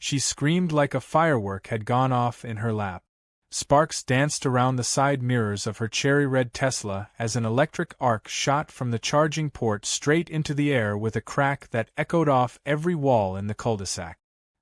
She screamed like a firework had gone off in her lap. Sparks danced around the side mirrors of her cherry-red Tesla as an electric arc shot from the charging port straight into the air with a crack that echoed off every wall in the cul-de-sac.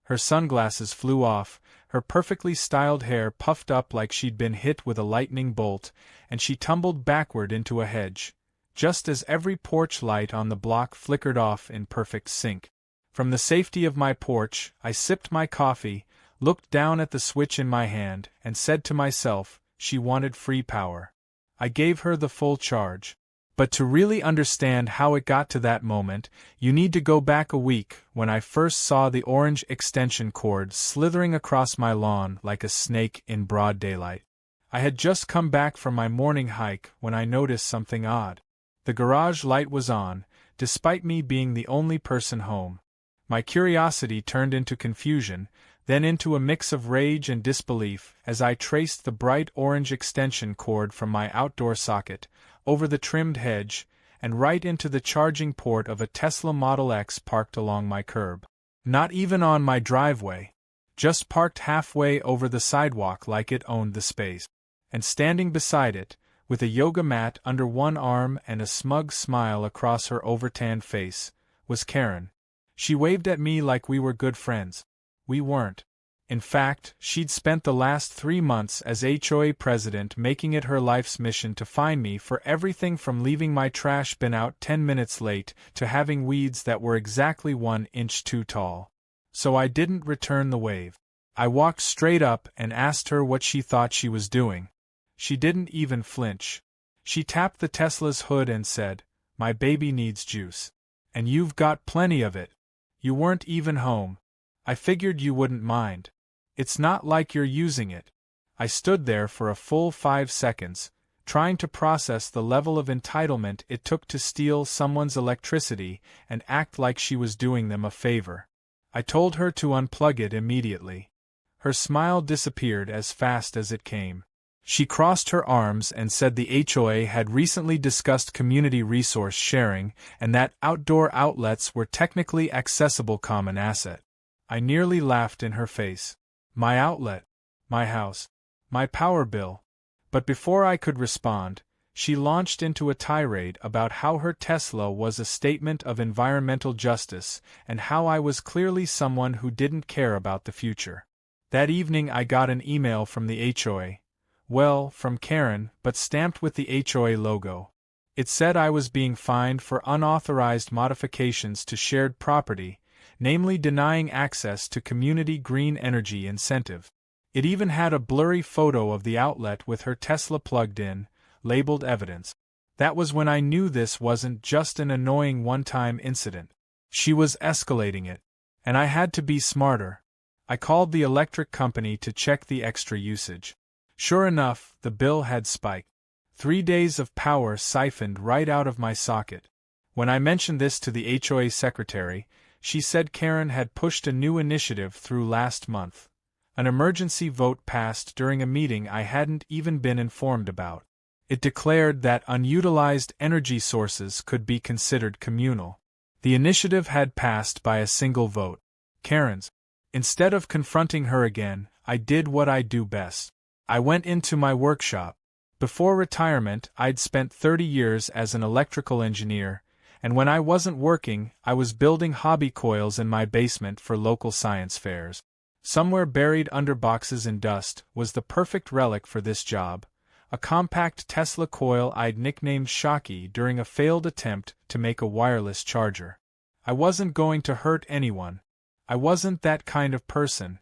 Her sunglasses flew off, her perfectly styled hair puffed up like she'd been hit with a lightning bolt, and she tumbled backward into a hedge, just as every porch light on the block flickered off in perfect sync. From the safety of my porch, I sipped my coffee, looked down at the switch in my hand, and said to myself, she wanted free power. I gave her the full charge. But to really understand how it got to that moment, you need to go back a week when I first saw the orange extension cord slithering across my lawn like a snake in broad daylight. I had just come back from my morning hike when I noticed something odd. The garage light was on, despite me being the only person home. My curiosity turned into confusion, then into a mix of rage and disbelief as I traced the bright orange extension cord from my outdoor socket, over the trimmed hedge, and right into the charging port of a Tesla Model X parked along my curb. Not even on my driveway. Just parked halfway over the sidewalk like it owned the space. And standing beside it, with a yoga mat under one arm and a smug smile across her overtanned face, was Karen. She waved at me like we were good friends. We weren't. In fact, she'd spent the last 3 months as HOA president making it her life's mission to fine me for everything from leaving my trash bin out 10 minutes late to having weeds that were exactly 1 inch too tall. So I didn't return the wave. I walked straight up and asked her what she thought she was doing. She didn't even flinch. She tapped the Tesla's hood and said, "My baby needs juice. And you've got plenty of it. You weren't even home. I figured you wouldn't mind. It's not like you're using it." I stood there for a full 5 seconds, trying to process the level of entitlement it took to steal someone's electricity and act like she was doing them a favor. I told her to unplug it immediately. Her smile disappeared as fast as it came. She crossed her arms and said the HOA had recently discussed community resource sharing and that outdoor outlets were technically accessible common asset. I nearly laughed in her face. My outlet, my house, my power bill. But before I could respond, she launched into a tirade about how her Tesla was a statement of environmental justice and how I was clearly someone who didn't care about the future. That evening I got an email from the HOA. Well, from Karen, but stamped with the HOA logo. It said I was being fined for unauthorized modifications to shared property, namely denying access to community green energy incentive. It even had a blurry photo of the outlet with her Tesla plugged in, labeled evidence. That was when I knew this wasn't just an annoying one-time incident. She was escalating it. And I had to be smarter. I called the electric company to check the extra usage. Sure enough, the bill had spiked. 3 days of power siphoned right out of my socket. When I mentioned this to the HOA secretary, she said Karen had pushed a new initiative through last month. An emergency vote passed during a meeting I hadn't even been informed about. It declared that unutilized energy sources could be considered communal. The initiative had passed by a single vote. Karen's. Instead of confronting her again, I did what I do best. I went into my workshop. Before retirement, I'd spent 30 years as an electrical engineer, and when I wasn't working, I was building hobby coils in my basement for local science fairs. Somewhere buried under boxes and dust was the perfect relic for this job, a compact Tesla coil I'd nicknamed Shocky during a failed attempt to make a wireless charger. I wasn't going to hurt anyone. I wasn't that kind of person.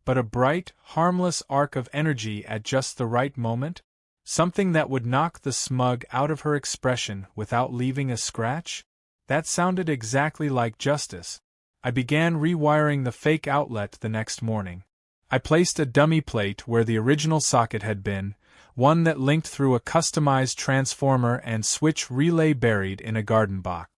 But a bright, harmless arc of energy at just the right moment? Something that would knock the smug out of her expression without leaving a scratch? That sounded exactly like justice. I began rewiring the fake outlet the next morning. I placed a dummy plate where the original socket had been, one that linked through a customized transformer and switch relay buried in a garden box.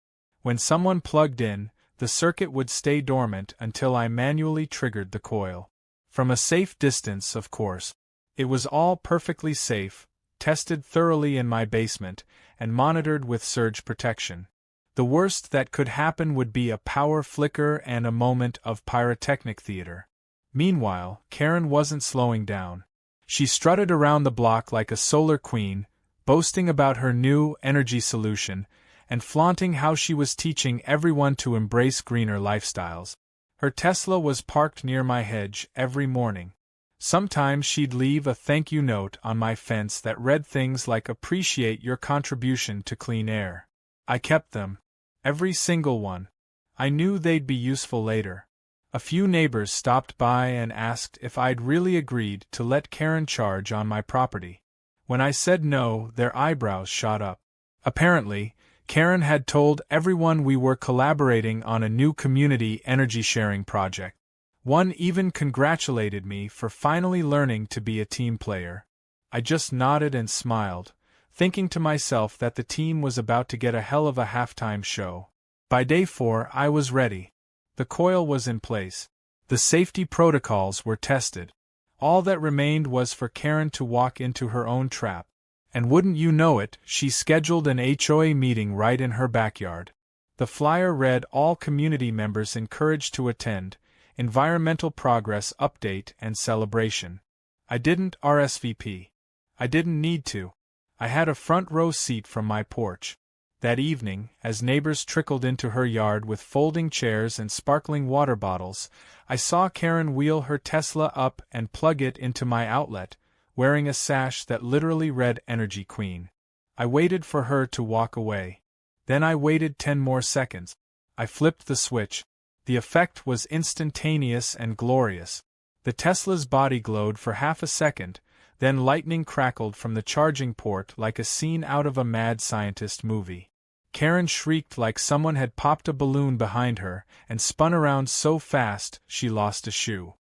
When someone plugged in, the circuit would stay dormant until I manually triggered the coil. From a safe distance, of course. It was all perfectly safe, tested thoroughly in my basement, and monitored with surge protection. The worst that could happen would be a power flicker and a moment of pyrotechnic theater. Meanwhile, Karen wasn't slowing down. She strutted around the block like a solar queen, boasting about her new energy solution and flaunting how she was teaching everyone to embrace greener lifestyles. Her Tesla was parked near my hedge every morning. Sometimes she'd leave a thank you note on my fence that read things like "Appreciate your contribution to clean air." I kept them. Every single one. I knew they'd be useful later. A few neighbors stopped by and asked if I'd really agreed to let Karen charge on my property. When I said no, their eyebrows shot up. Apparently, Karen had told everyone we were collaborating on a new community energy sharing project. One even congratulated me for finally learning to be a team player. I just nodded and smiled, thinking to myself that the team was about to get a hell of a halftime show. By day 4, I was ready. The coil was in place. The safety protocols were tested. All that remained was for Karen to walk into her own trap. And wouldn't you know it, she scheduled an HOA meeting right in her backyard. The flyer read all community members encouraged to attend, environmental progress update and celebration. I didn't RSVP. I didn't need to. I had a front row seat from my porch. That evening, as neighbors trickled into her yard with folding chairs and sparkling water bottles, I saw Karen wheel her Tesla up and plug it into my outlet, wearing a sash that literally read Energy Queen. I waited for her to walk away. Then I waited 10 more seconds. I flipped the switch. The effect was instantaneous and glorious. The Tesla's body glowed for half a second, then lightning crackled from the charging port like a scene out of a mad scientist movie. Karen shrieked like someone had popped a balloon behind her and spun around so fast she lost a shoe.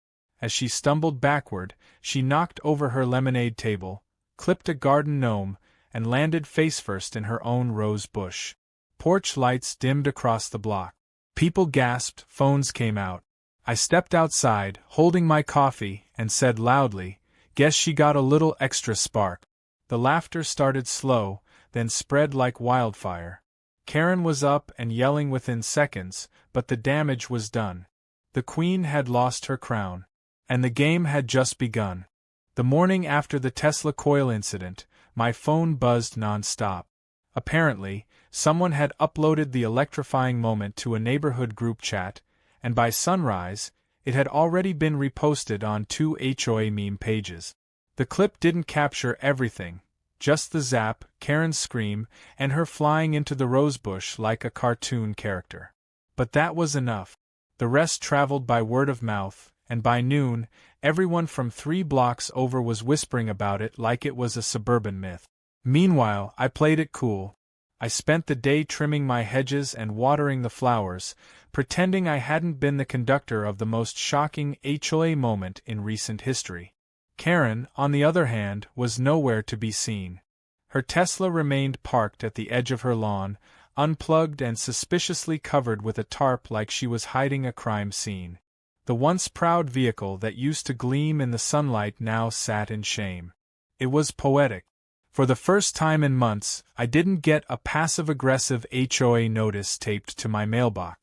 As she stumbled backward, she knocked over her lemonade table, clipped a garden gnome, and landed face-first in her own rose bush. Porch lights dimmed across the block. People gasped, phones came out. I stepped outside, holding my coffee, and said loudly, "Guess she got a little extra spark." The laughter started slow, then spread like wildfire. Karen was up and yelling within seconds, but the damage was done. The queen had lost her crown. And the game had just begun. The morning after the Tesla coil incident, my phone buzzed non-stop. Apparently, someone had uploaded the electrifying moment to a neighborhood group chat, and by sunrise, it had already been reposted on 2 HOA meme pages. The clip didn't capture everything, just the zap, Karen's scream, and her flying into the rosebush like a cartoon character. But that was enough. The rest traveled by word of mouth, and by noon, everyone from 3 blocks over was whispering about it like it was a suburban myth. Meanwhile, I played it cool. I spent the day trimming my hedges and watering the flowers, pretending I hadn't been the conductor of the most shocking HOA moment in recent history. Karen, on the other hand, was nowhere to be seen. Her Tesla remained parked at the edge of her lawn, unplugged and suspiciously covered with a tarp like she was hiding a crime scene. The once proud vehicle that used to gleam in the sunlight now sat in shame. It was poetic. For the first time in months, I didn't get a passive-aggressive HOA notice taped to my mailbox.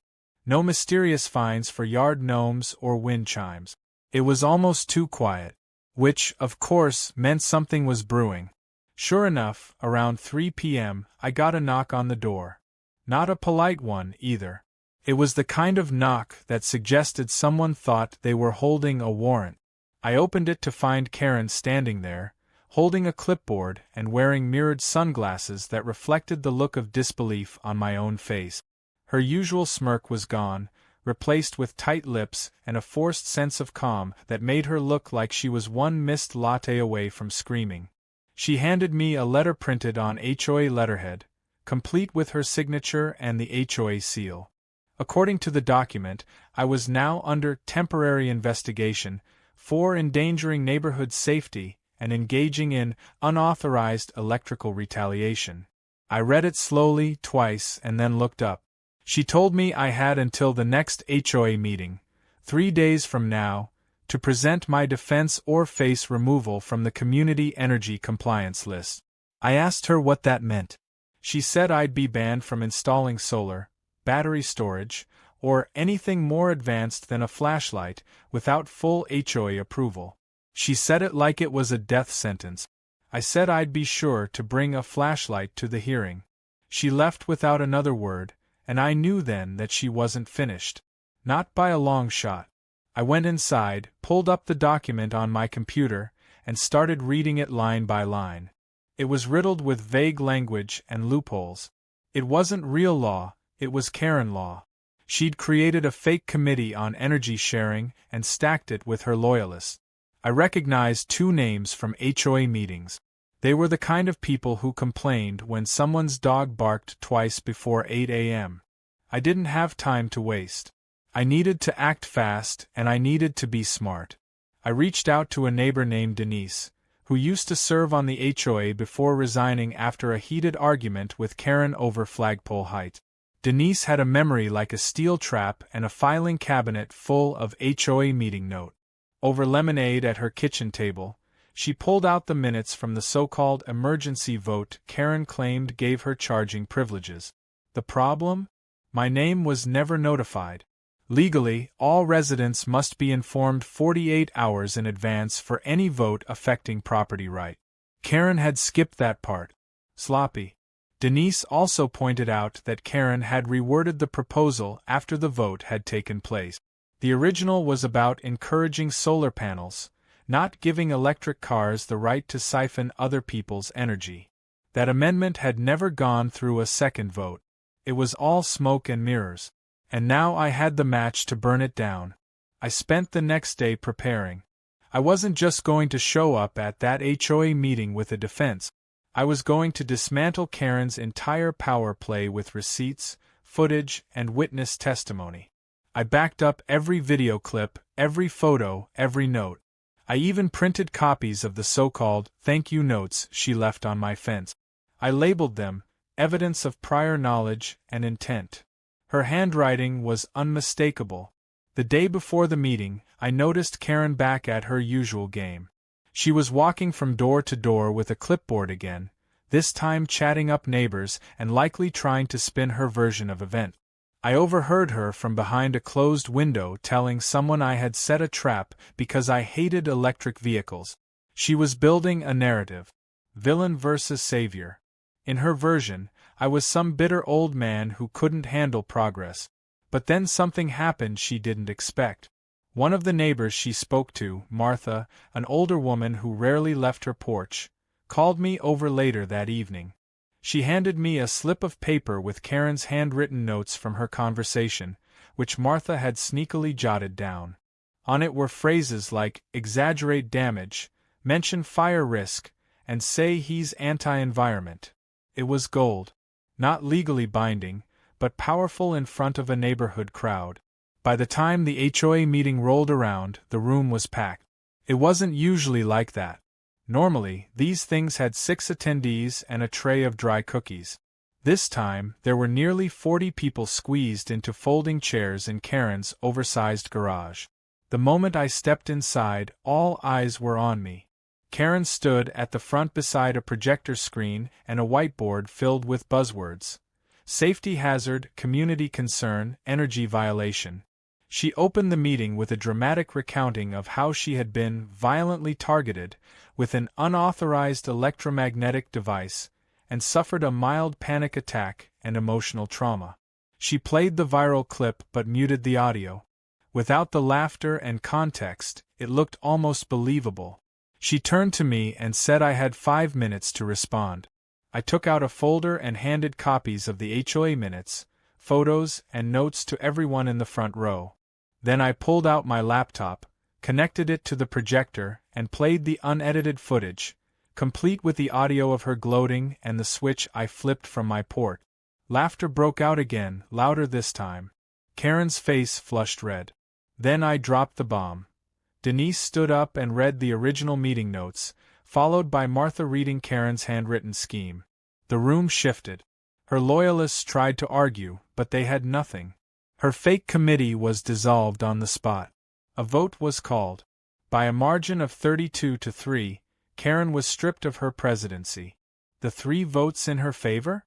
No mysterious fines for yard gnomes or wind chimes. It was almost too quiet. Which, of course, meant something was brewing. Sure enough, around 3 p.m., I got a knock on the door. Not a polite one, either. It was the kind of knock that suggested someone thought they were holding a warrant. I opened it to find Karen standing there, holding a clipboard and wearing mirrored sunglasses that reflected the look of disbelief on my own face. Her usual smirk was gone, replaced with tight lips and a forced sense of calm that made her look like she was one missed latte away from screaming. She handed me a letter printed on HOA letterhead, complete with her signature and the HOA seal. According to the document, I was now under temporary investigation for endangering neighborhood safety and engaging in unauthorized electrical retaliation. I read it slowly, twice, and then looked up. She told me I had until the next HOA meeting, 3 days from now, to present my defense or face removal from the Community Energy Compliance List. I asked her what that meant. She said I'd be banned from installing solar, battery storage, or anything more advanced than a flashlight, without full HOA approval. She said it like it was a death sentence. I said I'd be sure to bring a flashlight to the hearing. She left without another word, and I knew then that she wasn't finished. Not by a long shot. I went inside, pulled up the document on my computer, and started reading it line by line. It was riddled with vague language and loopholes. It wasn't real law, it was Karen law. She'd created a fake committee on energy sharing and stacked it with her loyalists. I recognized two names from HOA meetings. They were the kind of people who complained when someone's dog barked twice before 8 a.m. I didn't have time to waste. I needed to act fast, and I needed to be smart. I reached out to a neighbor named Denise, who used to serve on the HOA before resigning after a heated argument with Karen over flagpole height. Denise had a memory like a steel trap and a filing cabinet full of HOA meeting notes. Over lemonade at her kitchen table, she pulled out the minutes from the so-called emergency vote Karen claimed gave her charging privileges. The problem? My name was never notified. Legally, all residents must be informed 48 hours in advance for any vote affecting property right. Karen had skipped that part. Sloppy. Denise also pointed out that Karen had reworded the proposal after the vote had taken place. The original was about encouraging solar panels, not giving electric cars the right to siphon other people's energy. That amendment had never gone through a second vote. It was all smoke and mirrors. And now I had the match to burn it down. I spent the next day preparing. I wasn't just going to show up at that HOA meeting with a defense. I was going to dismantle Karen's entire power play with receipts, footage, and witness testimony. I backed up every video clip, every photo, every note. I even printed copies of the so-called thank you notes she left on my fence. I labeled them evidence of prior knowledge and intent. Her handwriting was unmistakable. The day before the meeting, I noticed Karen back at her usual game. She was walking from door to door with a clipboard again, this time chatting up neighbors and likely trying to spin her version of events. I overheard her from behind a closed window telling someone I had set a trap because I hated electric vehicles. She was building a narrative. Villain versus savior. In her version, I was some bitter old man who couldn't handle progress. But then something happened she didn't expect. One of the neighbors she spoke to, Martha, an older woman who rarely left her porch, called me over later that evening. She handed me a slip of paper with Karen's handwritten notes from her conversation, which Martha had sneakily jotted down. On it were phrases like, exaggerate damage, mention fire risk, and say he's anti-environment. It was gold. Not legally binding, but powerful in front of a neighborhood crowd. By the time the HOA meeting rolled around, the room was packed. It wasn't usually like that. Normally, these things had 6 attendees and a tray of dry cookies. This time, there were nearly 40 people squeezed into folding chairs in Karen's oversized garage. The moment I stepped inside, all eyes were on me. Karen stood at the front beside a projector screen and a whiteboard filled with buzzwords. Safety hazard, community concern, energy violation. She opened the meeting with a dramatic recounting of how she had been violently targeted with an unauthorized electromagnetic device and suffered a mild panic attack and emotional trauma. She played the viral clip but muted the audio. Without the laughter and context, it looked almost believable. She turned to me and said I had 5 minutes to respond. I took out a folder and handed copies of the HOA minutes, photos, and notes to everyone in the front row. Then I pulled out my laptop, connected it to the projector, and played the unedited footage, complete with the audio of her gloating and the switch I flipped from my port. Laughter broke out again, louder this time. Karen's face flushed red. Then I dropped the bomb. Denise stood up and read the original meeting notes, followed by Martha reading Karen's handwritten scheme. The room shifted. Her loyalists tried to argue, but they had nothing. Her fake committee was dissolved on the spot. A vote was called. By a margin of 32-3, Karen was stripped of her presidency. The 3 votes in her favor?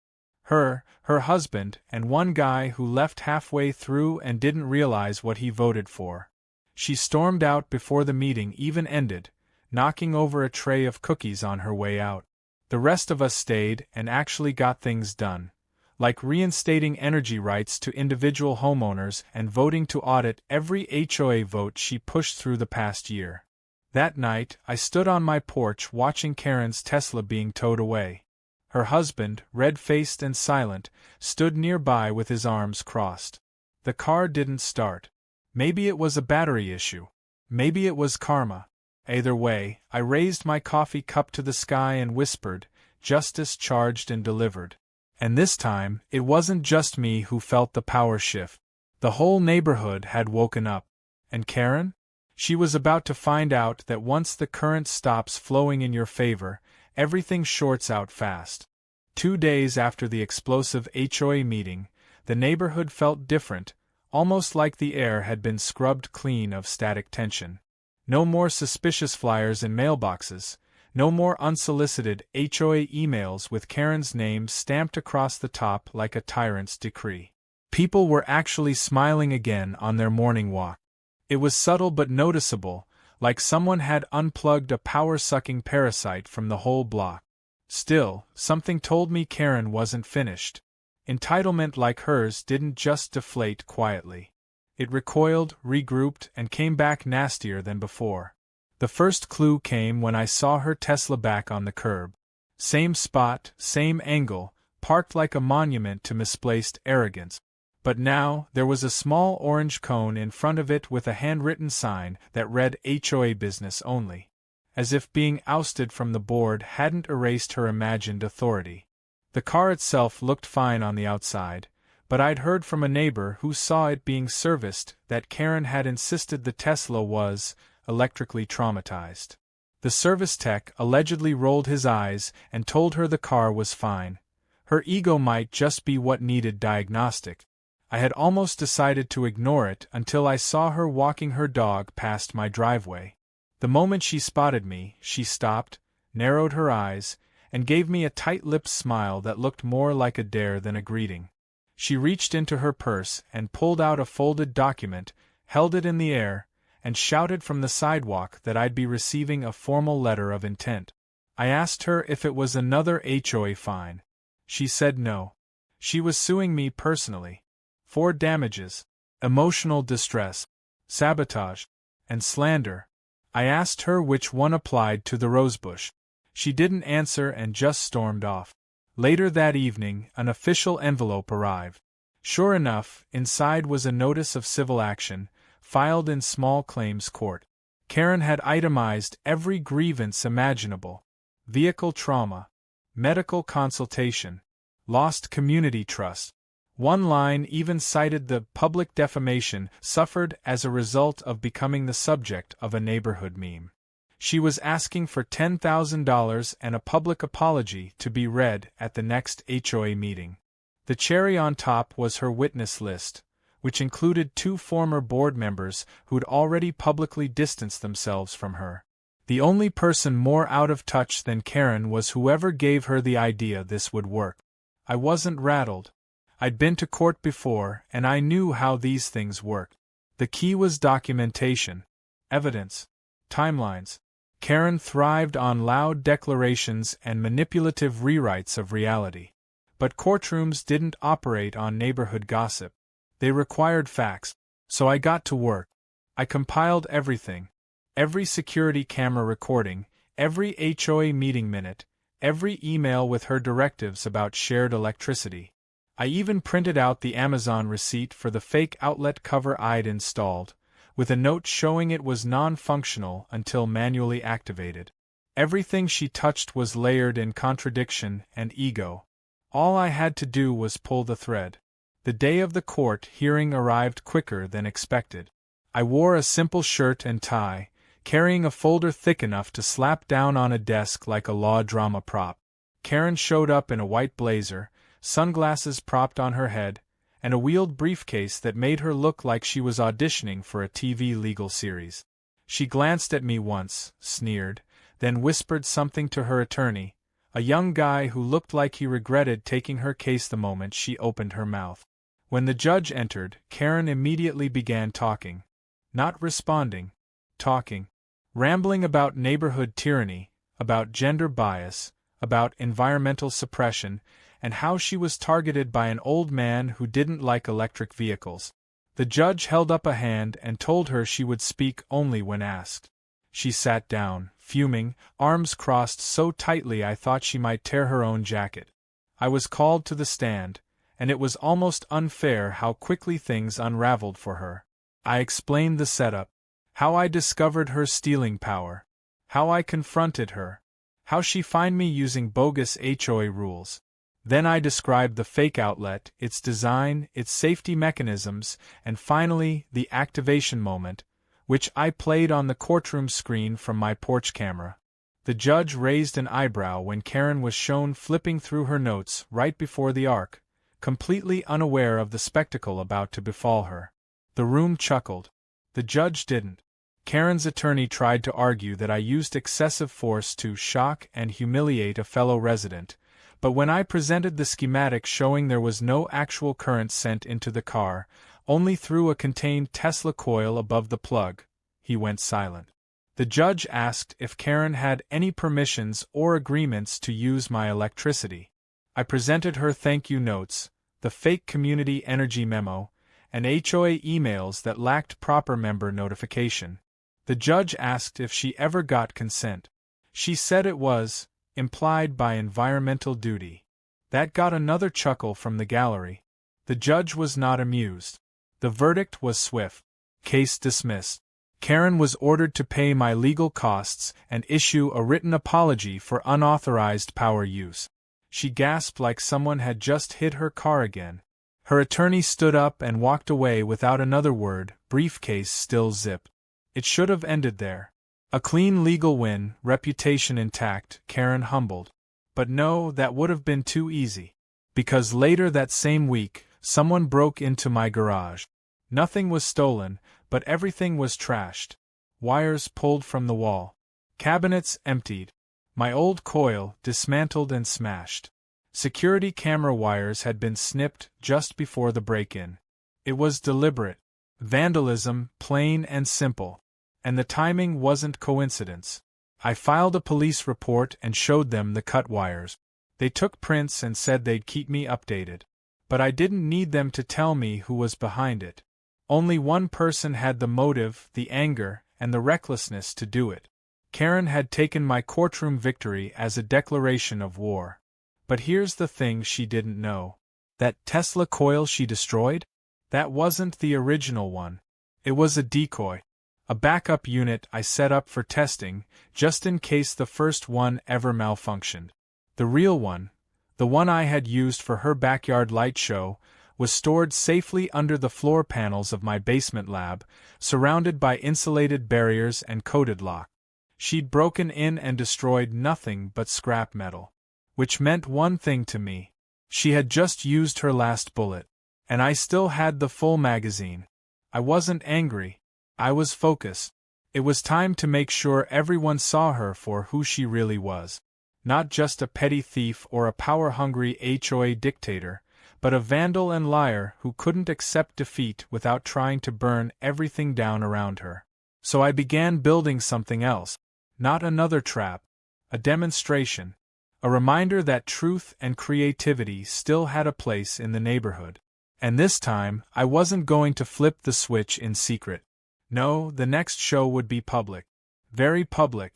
Her husband, and one guy who left halfway through and didn't realize what he voted for. She stormed out before the meeting even ended, knocking over a tray of cookies on her way out. The rest of us stayed and actually got things done, like reinstating energy rights to individual homeowners and voting to audit every HOA vote she pushed through the past year. That night, I stood on my porch watching Karen's Tesla being towed away. Her husband, red-faced and silent, stood nearby with his arms crossed. The car didn't start. Maybe it was a battery issue. Maybe it was karma. Either way, I raised my coffee cup to the sky and whispered, "Justice charged and delivered." And this time, it wasn't just me who felt the power shift. The whole neighborhood had woken up. And Karen? She was about to find out that once the current stops flowing in your favor, everything shorts out fast. 2 days after the explosive HOA meeting, the neighborhood felt different, almost like the air had been scrubbed clean of static tension. No more suspicious flyers in mailboxes, no more unsolicited HOA emails with Karen's name stamped across the top like a tyrant's decree. People were actually smiling again on their morning walk. It was subtle but noticeable, like someone had unplugged a power-sucking parasite from the whole block. Still, something told me Karen wasn't finished. Entitlement like hers didn't just deflate quietly. It recoiled, regrouped, and came back nastier than before. The first clue came when I saw her Tesla back on the curb. Same spot, same angle, parked like a monument to misplaced arrogance. But now, there was a small orange cone in front of it with a handwritten sign that read HOA business only. As if being ousted from the board hadn't erased her imagined authority. The car itself looked fine on the outside, but I'd heard from a neighbor who saw it being serviced that Karen had insisted the Tesla was electrically traumatized. The service tech allegedly rolled his eyes and told her the car was fine. Her ego might just be what needed diagnostic. I had almost decided to ignore it until I saw her walking her dog past my driveway. The moment she spotted me, she stopped, narrowed her eyes, and gave me a tight-lipped smile that looked more like a dare than a greeting. She reached into her purse and pulled out a folded document, held it in the air, and shouted from the sidewalk that I'd be receiving a formal letter of intent. I asked her if it was another HOA fine. She said no. She was suing me personally. For damages, emotional distress, sabotage, and slander. I asked her which one applied to the rosebush. She didn't answer and just stormed off. Later that evening, an official envelope arrived. Sure enough, inside was a notice of civil action, filed in small claims court. Karen had itemized every grievance imaginable. Vehicle trauma, medical consultation, lost community trust. One line even cited the public defamation suffered as a result of becoming the subject of a neighborhood meme. She was asking for $10,000 and a public apology to be read at the next HOA meeting. The cherry on top was her witness list, which included 2 former board members who'd already publicly distanced themselves from her. The only person more out of touch than Karen was whoever gave her the idea this would work. I wasn't rattled. I'd been to court before, and I knew how these things worked. The key was documentation, evidence, timelines. Karen thrived on loud declarations and manipulative rewrites of reality. But courtrooms didn't operate on neighborhood gossip. They required facts. So I got to work. I compiled everything. Every security camera recording, every HOA meeting minute, every email with her directives about shared electricity. I even printed out the Amazon receipt for the fake outlet cover I'd installed, with a note showing it was non-functional until manually activated. Everything she touched was layered in contradiction and ego. All I had to do was pull the thread. The day of the court hearing arrived quicker than expected. I wore a simple shirt and tie, carrying a folder thick enough to slap down on a desk like a law drama prop. Karen showed up in a white blazer, sunglasses propped on her head, and a wheeled briefcase that made her look like she was auditioning for a TV legal series. She glanced at me once, sneered, then whispered something to her attorney, A young guy who looked like he regretted taking her case the moment she opened her mouth. When the judge entered, Karen immediately began talking. Not responding. Talking. Rambling about neighborhood tyranny, about gender bias, about environmental suppression, and how she was targeted by an old man who didn't like electric vehicles. The judge held up a hand and told her she would speak only when asked. She sat down, fuming, arms crossed so tightly I thought she might tear her own jacket. I was called to the stand, and it was almost unfair how quickly things unraveled for her. I explained the setup, how I discovered her stealing power, how I confronted her, how she found me using bogus HOA rules. Then I described the fake outlet, its design, its safety mechanisms, and finally, the activation moment, which I played on the courtroom screen from my porch camera. The judge raised an eyebrow when Karen was shown flipping through her notes right before the arc, completely unaware of the spectacle about to befall her. The room chuckled. The judge didn't. Karen's attorney tried to argue that I used excessive force to shock and humiliate a fellow resident, but when I presented the schematic showing there was no actual current sent into the car, only through a contained Tesla coil above the plug, he went silent. The judge asked if Karen had any permissions or agreements to use my electricity. I presented her thank you notes, the fake community energy memo, and HOA emails that lacked proper member notification. The judge asked if she ever got consent. She said it was implied by environmental duty. That got another chuckle from the gallery. The judge was not amused. The verdict was swift. Case dismissed. Karen was ordered to pay my legal costs and issue a written apology for unauthorized power use. She gasped like someone had just hit her car again. Her attorney stood up and walked away without another word, briefcase still zipped. It should have ended there. A clean legal win, reputation intact, Karen humbled. But no, that would have been too easy. Because later that same week, someone broke into my garage. Nothing was stolen, but everything was trashed. Wires pulled from the wall. Cabinets emptied. My old coil dismantled and smashed. Security camera wires had been snipped just before the break-in. It was deliberate. Vandalism, plain and simple. And the timing wasn't coincidence. I filed a police report and showed them the cut wires. They took prints and said they'd keep me updated. But I didn't need them to tell me who was behind it. Only one person had the motive, the anger, and the recklessness to do it. Karen had taken my courtroom victory as a declaration of war. But here's the thing she didn't know. That Tesla coil she destroyed? That wasn't the original one. It was a decoy. A backup unit I set up for testing, just in case the first one ever malfunctioned. The real one, the one I had used for her backyard light show, was stored safely under the floor panels of my basement lab, surrounded by insulated barriers and coated lock. She'd broken in and destroyed nothing but scrap metal. Which meant one thing to me. She had just used her last bullet. And I still had the full magazine. I wasn't angry. I was focused. It was time to make sure everyone saw her for who she really was. Not just a petty thief or a power-hungry HOA dictator, but a vandal and liar who couldn't accept defeat without trying to burn everything down around her. So I began building something else. Not another trap. A demonstration. A reminder that truth and creativity still had a place in the neighborhood. And this time, I wasn't going to flip the switch in secret. No, the next show would be public. Very public.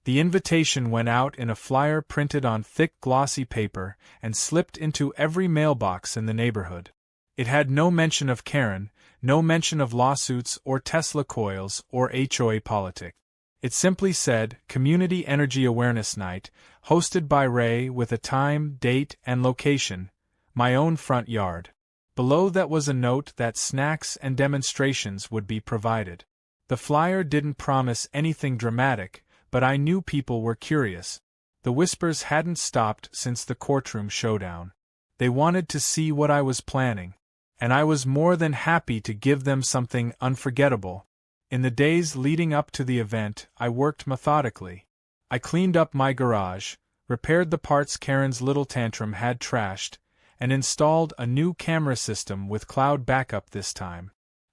The invitation went out in a flyer printed on thick glossy paper and slipped into every mailbox in the neighborhood. It had no mention of Karen, no mention of lawsuits or Tesla coils or HOA politics. It simply said, Community Energy Awareness Night, hosted by Ray with a time, date, and location, my own front yard. Below that was a note that snacks and demonstrations would be provided. The flyer didn't promise anything dramatic, but I knew people were curious. The whispers hadn't stopped since the courtroom showdown. They wanted to see what I was planning. And I was more than happy to give them something unforgettable. In the days leading up to the event, I worked methodically. I cleaned up my garage, repaired the parts Karen's little tantrum had trashed, and installed a new camera system with cloud backup this time.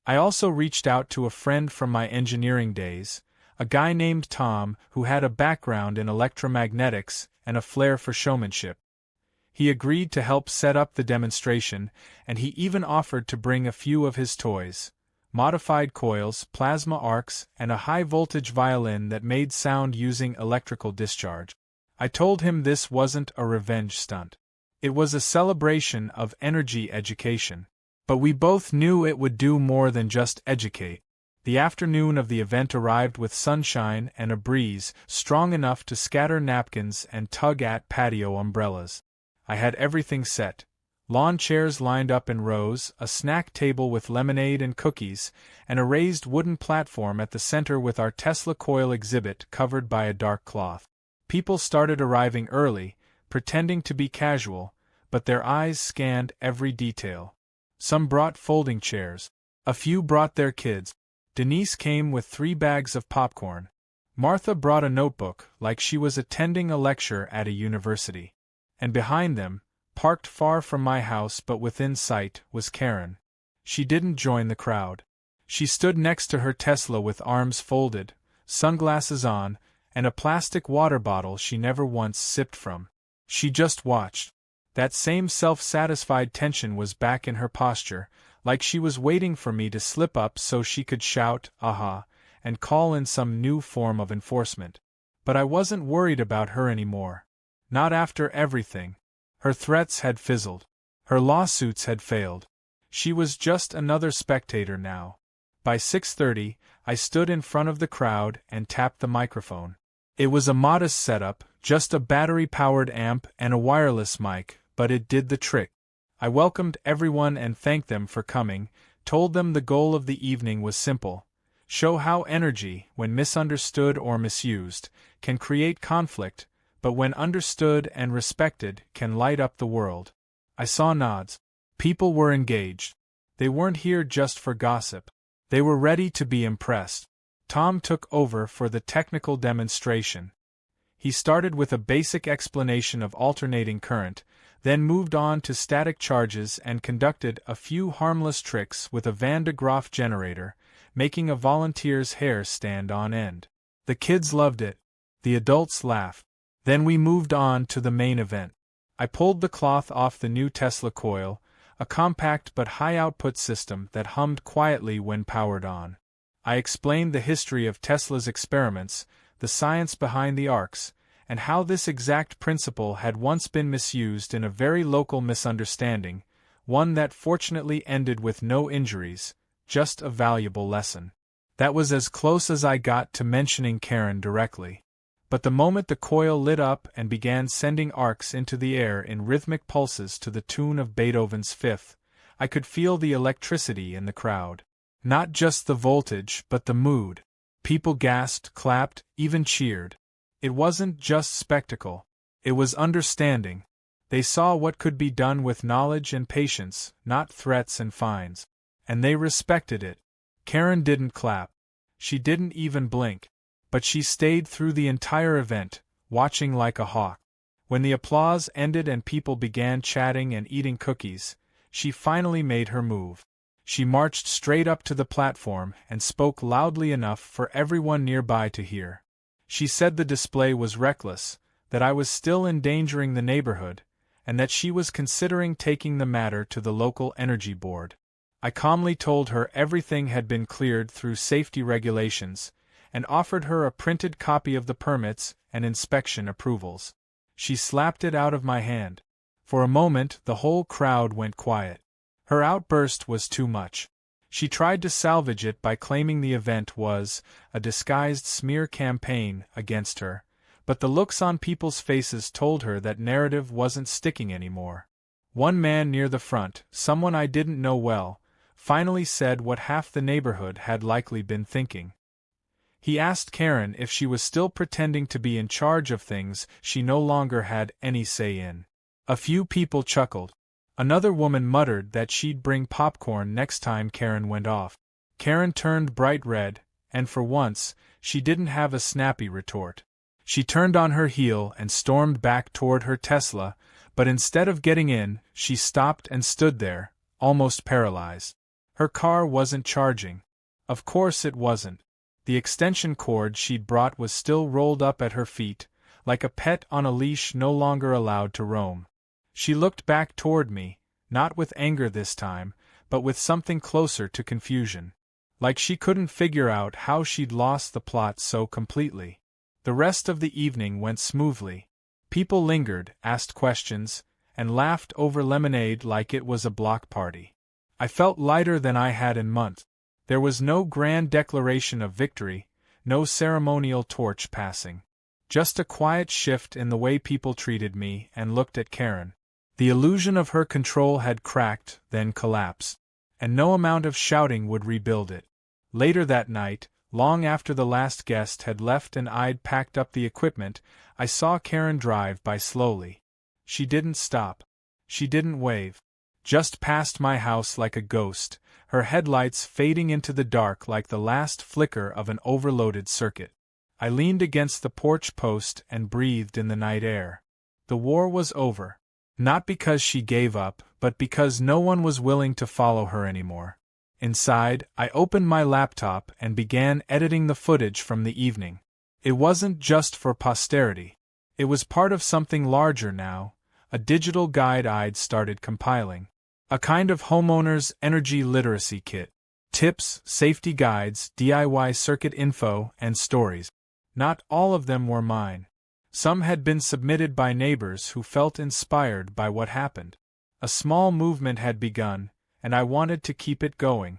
I also reached out to a friend from my engineering days, a guy named Tom who had a background in electromagnetics and a flair for showmanship. He agreed to help set up the demonstration, and he even offered to bring a few of his toys: modified coils, plasma arcs, and a high-voltage violin that made sound using electrical discharge. I told him this wasn't a revenge stunt. It was a celebration of energy education. But we both knew it would do more than just educate. The afternoon of the event arrived with sunshine and a breeze strong enough to scatter napkins and tug at patio umbrellas. I had everything set: lawn chairs lined up in rows, a snack table with lemonade and cookies, and a raised wooden platform at the center with our Tesla Coil exhibit covered by a dark cloth. People started arriving early, pretending to be casual, but their eyes scanned every detail. Some brought folding chairs. A few brought their kids. Denise came with 3 bags of popcorn. Martha brought a notebook, like she was attending a lecture at a university. And behind them, parked far from my house but within sight, was Karen. She didn't join the crowd. She stood next to her Tesla with arms folded, sunglasses on, and a plastic water bottle she never once sipped from. She just watched. That same self-satisfied tension was back in her posture, like she was waiting for me to slip up so she could shout, "Aha," and call in some new form of enforcement. But I wasn't worried about her anymore. Not after everything. Her threats had fizzled. Her lawsuits had failed. She was just another spectator now. By 6:30, I stood in front of the crowd and tapped the microphone. It was a modest setup, just a battery-powered amp and a wireless mic, but it did the trick. I welcomed everyone and thanked them for coming, told them the goal of the evening was simple: show how energy, when misunderstood or misused, can create conflict, but when understood and respected, can light up the world. I saw nods. People were engaged. They weren't here just for gossip. They were ready to be impressed. Tom took over for the technical demonstration. He started with a basic explanation of alternating current, then moved on to static charges and conducted a few harmless tricks with a Van de Graaff generator, making a volunteer's hair stand on end. The kids loved it. The adults laughed. Then we moved on to the main event. I pulled the cloth off the new Tesla Coil, a compact but high-output system that hummed quietly when powered on. I explained the history of Tesla's experiments, the science behind the arcs, and how this exact principle had once been misused in a very local misunderstanding, one that fortunately ended with no injuries, just a valuable lesson. That was as close as I got to mentioning Karen directly. But the moment the coil lit up and began sending arcs into the air in rhythmic pulses to the tune of Beethoven's Fifth, I could feel the electricity in the crowd. Not just the voltage, but the mood. People gasped, clapped, even cheered. It wasn't just spectacle. It was understanding. They saw what could be done with knowledge and patience, not threats and fines. And they respected it. Karen didn't clap. She didn't even blink. But she stayed through the entire event, watching like a hawk. When the applause ended and people began chatting and eating cookies, she finally made her move. She marched straight up to the platform and spoke loudly enough for everyone nearby to hear. She said the display was reckless, that I was still endangering the neighborhood, and that she was considering taking the matter to the local energy board. I calmly told her everything had been cleared through safety regulations, and offered her a printed copy of the permits and inspection approvals. She slapped it out of my hand. For a moment the whole crowd went quiet. Her outburst was too much. She tried to salvage it by claiming the event was a disguised smear campaign against her, but the looks on people's faces told her that narrative wasn't sticking anymore. One man near the front, someone I didn't know well, finally said what half the neighborhood had likely been thinking. He asked Karen if she was still pretending to be in charge of things she no longer had any say in. A few people chuckled. Another woman muttered that she'd bring popcorn next time Karen went off. Karen turned bright red, and for once, she didn't have a snappy retort. She turned on her heel and stormed back toward her Tesla, but instead of getting in, she stopped and stood there, almost paralyzed. Her car wasn't charging. Of course it wasn't. The extension cord she'd brought was still rolled up at her feet, like a pet on a leash no longer allowed to roam. She looked back toward me, not with anger this time, but with something closer to confusion. Like she couldn't figure out how she'd lost the plot so completely. The rest of the evening went smoothly. People lingered, asked questions, and laughed over lemonade like it was a block party. I felt lighter than I had in months. There was no grand declaration of victory, no ceremonial torch passing. Just a quiet shift in the way people treated me and looked at Karen. The illusion of her control had cracked, then collapsed, and no amount of shouting would rebuild it. Later that night, long after the last guest had left and I'd packed up the equipment, I saw Karen drive by slowly. She didn't stop. She didn't wave. Just past my house like a ghost, her headlights fading into the dark like the last flicker of an overloaded circuit. I leaned against the porch post and breathed in the night air. The war was over. Not because she gave up, but because no one was willing to follow her anymore. Inside, I opened my laptop and began editing the footage from the evening. It wasn't just for posterity. It was part of something larger now, a digital guide I'd started compiling. A kind of homeowner's energy literacy kit. Tips, safety guides, DIY circuit info, and stories. Not all of them were mine. Some had been submitted by neighbors who felt inspired by what happened. A small movement had begun, and I wanted to keep it going.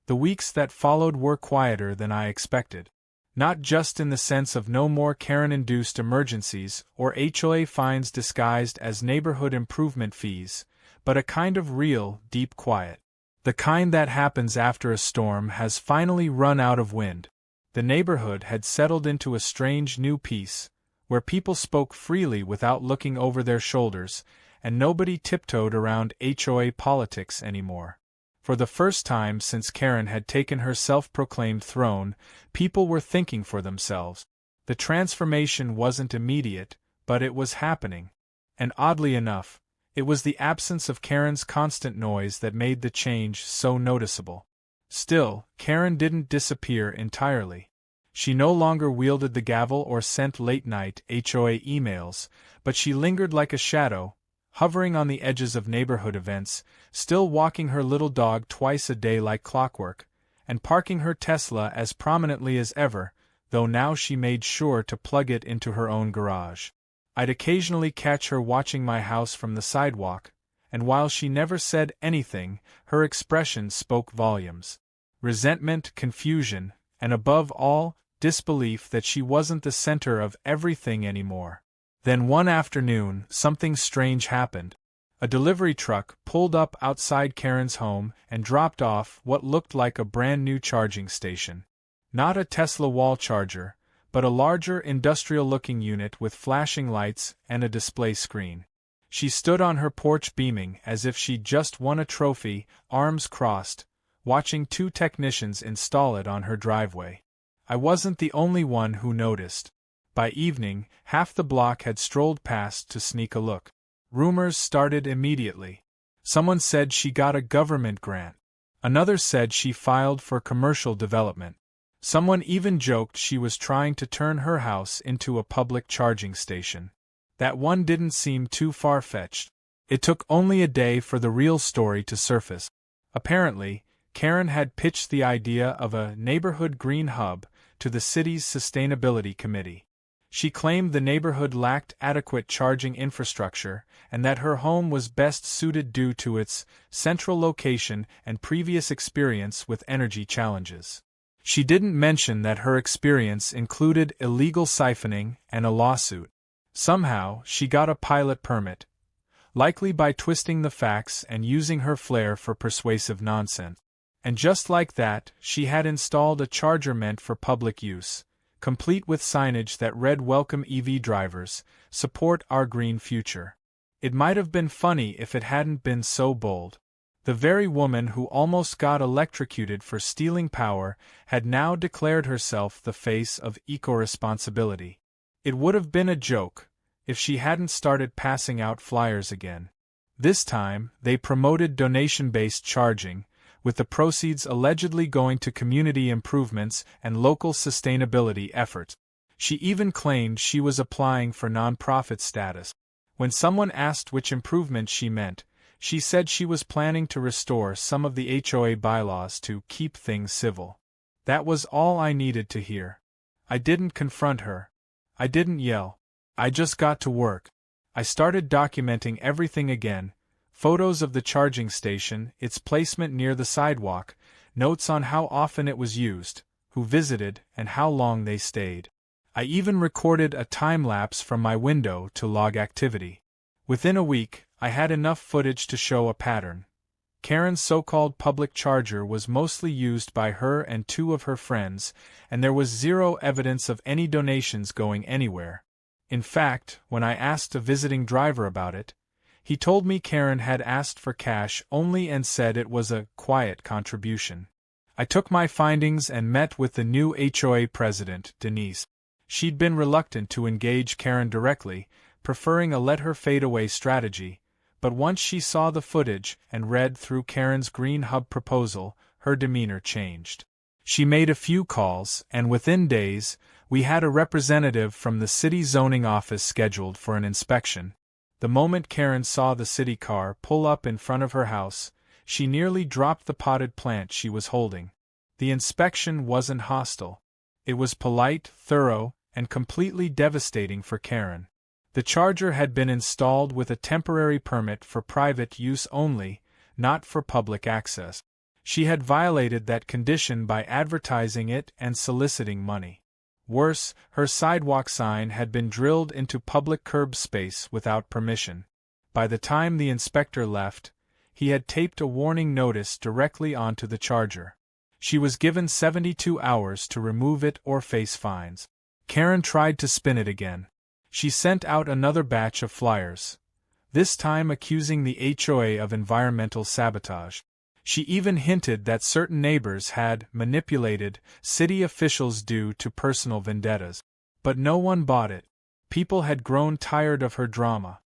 The weeks that followed were quieter than I expected. Not just in the sense of no more Karen-induced emergencies or HOA fines disguised as neighborhood improvement fees, but a kind of real, deep quiet. The kind that happens after a storm has finally run out of wind. The neighborhood had settled into a strange new peace, where people spoke freely without looking over their shoulders, and nobody tiptoed around HOA politics anymore. For the first time since Karen had taken her self-proclaimed throne, people were thinking for themselves. The transformation wasn't immediate, but it was happening. And oddly enough, it was the absence of Karen's constant noise that made the change so noticeable. Still, Karen didn't disappear entirely. She no longer wielded the gavel or sent late-night HOA emails, but she lingered like a shadow, hovering on the edges of neighborhood events, still walking her little dog twice a day like clockwork, and parking her Tesla as prominently as ever, though now she made sure to plug it into her own garage. I'd occasionally catch her watching my house from the sidewalk, and while she never said anything, her expression spoke volumes. Resentment, confusion, and above all, disbelief that she wasn't the center of everything anymore. Then one afternoon, something strange happened. A delivery truck pulled up outside Karen's home and dropped off what looked like a brand-new charging station. Not a Tesla wall charger, but a larger industrial-looking unit with flashing lights and a display screen. She stood on her porch beaming as if she'd just won a trophy, arms crossed, watching two technicians install it on her driveway. I wasn't the only one who noticed. By evening, half the block had strolled past to sneak a look. Rumors started immediately. Someone said she got a government grant. Another said she filed for commercial development. Someone even joked she was trying to turn her house into a public charging station. That one didn't seem too far-fetched. It took only a day for the real story to surface. Apparently, Karen had pitched the idea of a neighborhood green hub to the city's sustainability committee. She claimed the neighborhood lacked adequate charging infrastructure and that her home was best suited due to its central location and previous experience with energy challenges. She didn't mention that her experience included illegal siphoning and a lawsuit. Somehow, she got a pilot permit, likely by twisting the facts and using her flair for persuasive nonsense. And just like that, she had installed a charger meant for public use, complete with signage that read "Welcome EV drivers, support our green future." It might have been funny if it hadn't been so bold. The very woman who almost got electrocuted for stealing power had now declared herself the face of eco-responsibility. It would have been a joke if she hadn't started passing out flyers again. This time, they promoted donation-based charging, with the proceeds allegedly going to community improvements and local sustainability efforts. She even claimed she was applying for nonprofit status. When someone asked which improvements she meant, she said she was planning to restore some of the HOA bylaws to keep things civil. That was all I needed to hear. I didn't confront her. I didn't yell. I just got to work. I started documenting everything again: photos of the charging station, its placement near the sidewalk, notes on how often it was used, who visited, and how long they stayed. I even recorded a time-lapse from my window to log activity. Within a week, I had enough footage to show a pattern. Karen's so-called public charger was mostly used by her and 2 of her friends, and there was zero evidence of any donations going anywhere. In fact, when I asked a visiting driver about it, he told me Karen had asked for cash only and said it was a quiet contribution. I took my findings and met with the new HOA president, Denise. She'd been reluctant to engage Karen directly, preferring a let-her-fade-away strategy, but once she saw the footage and read through Karen's Green Hub proposal, her demeanor changed. She made a few calls, and within days, we had a representative from the city zoning office scheduled for an inspection. The moment Karen saw the city car pull up in front of her house, she nearly dropped the potted plant she was holding. The inspection wasn't hostile. It was polite, thorough, and completely devastating for Karen. The charger had been installed with a temporary permit for private use only, not for public access. She had violated that condition by advertising it and soliciting money. Worse, her sidewalk sign had been drilled into public curb space without permission. By the time the inspector left, he had taped a warning notice directly onto the charger. She was given 72 hours to remove it or face fines. Karen tried to spin it again. She sent out another batch of flyers, this time accusing the HOA of environmental sabotage. She even hinted that certain neighbors had manipulated city officials due to personal vendettas. But no one bought it. People had grown tired of her drama.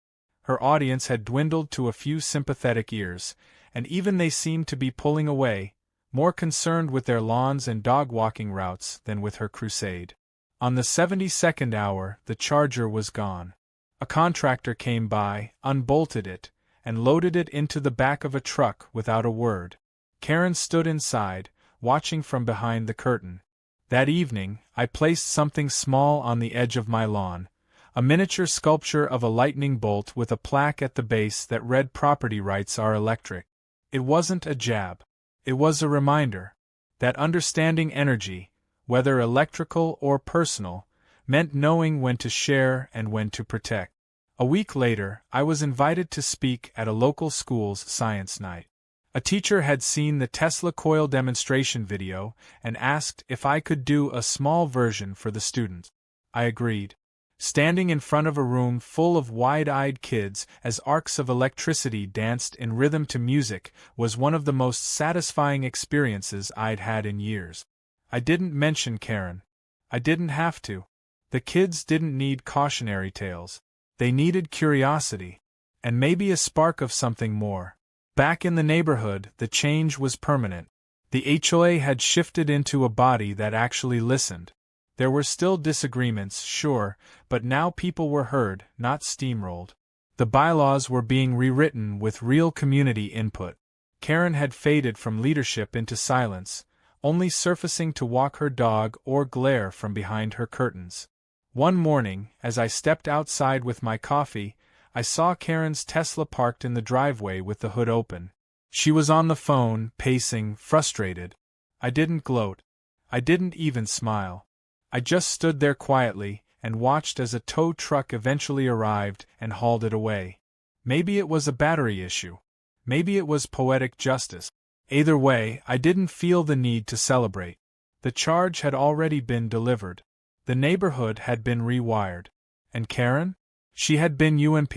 Her audience had dwindled to a few sympathetic ears, and even they seemed to be pulling away, more concerned with their lawns and dog-walking routes than with her crusade. On the 72nd hour, the charger was gone. A contractor came by, unbolted it, and loaded it into the back of a truck without a word. Karen stood inside, watching from behind the curtain. That evening, I placed something small on the edge of my lawn, a miniature sculpture of a lightning bolt with a plaque at the base that read "Property rights are electric." It wasn't a jab. It was a reminder that understanding energy, whether electrical or personal, meant knowing when to share and when to protect. A week later, I was invited to speak at a local school's science night. A teacher had seen the Tesla Coil demonstration video and asked if I could do a small version for the students. I agreed. Standing in front of a room full of wide-eyed kids as arcs of electricity danced in rhythm to music was one of the most satisfying experiences I'd had in years. I didn't mention Karen. I didn't have to. The kids didn't need cautionary tales. They needed curiosity, and maybe a spark of something more. Back in the neighborhood, the change was permanent. The HOA had shifted into a body that actually listened. There were still disagreements, sure, but now people were heard, not steamrolled. The bylaws were being rewritten with real community input. Karen had faded from leadership into silence, only surfacing to walk her dog or glare from behind her curtains. One morning, as I stepped outside with my coffee, I saw Karen's Tesla parked in the driveway with the hood open. She was on the phone, pacing, frustrated. I didn't gloat. I didn't even smile. I just stood there quietly and watched as a tow truck eventually arrived and hauled it away. Maybe it was a battery issue. Maybe it was poetic justice. Either way, I didn't feel the need to celebrate. The charge had already been delivered. The neighborhood had been rewired. And Karen? She had been UMP.